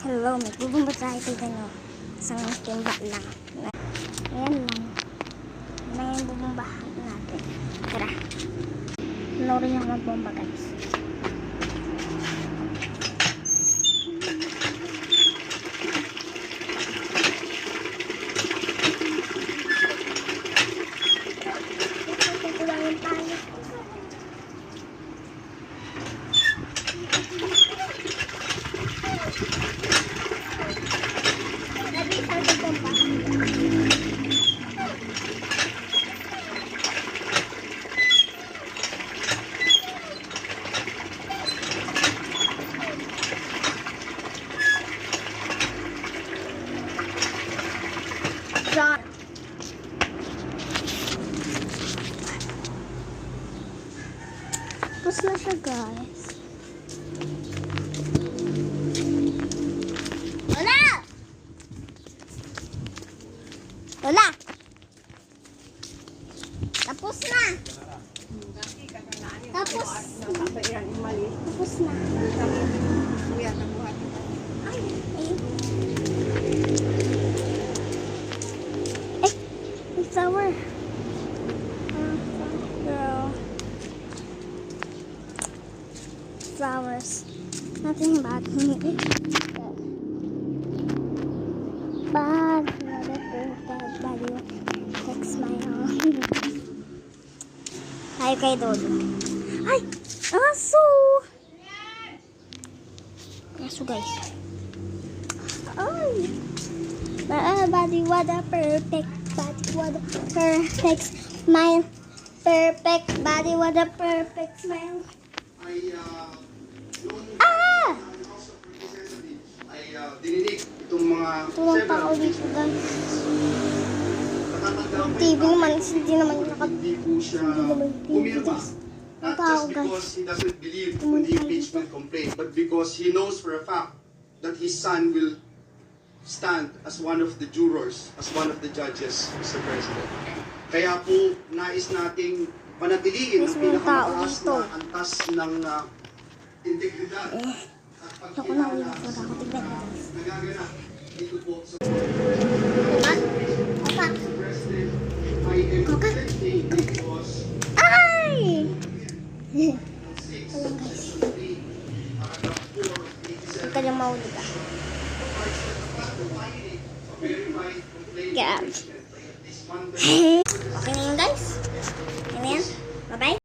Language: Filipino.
Hello, magbubumba tayo ito no. Isang timba lang. Ayan lang. Ayan yung bubumbahan natin. Tara. Panoorin yung magbomba guys. Ito lang yung palo. John. Tapos na siya guys. Wala! Wala! Tapos na! Tapos na. Ay, it's sour. Girl. Flowers. Nothing bad. Bad. Bad. Text my own. Tayo kay Dodo. Ay! Aso! Aso guys. Ay! Body, what a perfect. Body, what a perfect smile. Perfect body, what a perfect smile. Dininig itong mga Tulong pa ako dito guys. Yung TV naman, hindi naman hindi po siya TV pumirma. guys. Not Tao just guys. because he doesn't believe in the impeachment complaint, but because he knows for a fact that his son will stand as one of the jurors, as one of the judges, Mr. President. Kaya po, nais nating panatiliin ang Mismo yung tao pinakamataas dito. na antas ng integridad at Ako na ulit. pagkilala Wala ko tignan guys. nagaganap dito po sa Papa? President. I am Okay. reflecting because Ay! six, Alam guys. paragraph 4, Huwag ka lang mahulog ah. Get out. Okay na yun guys. Okay na yan. Bye-bye.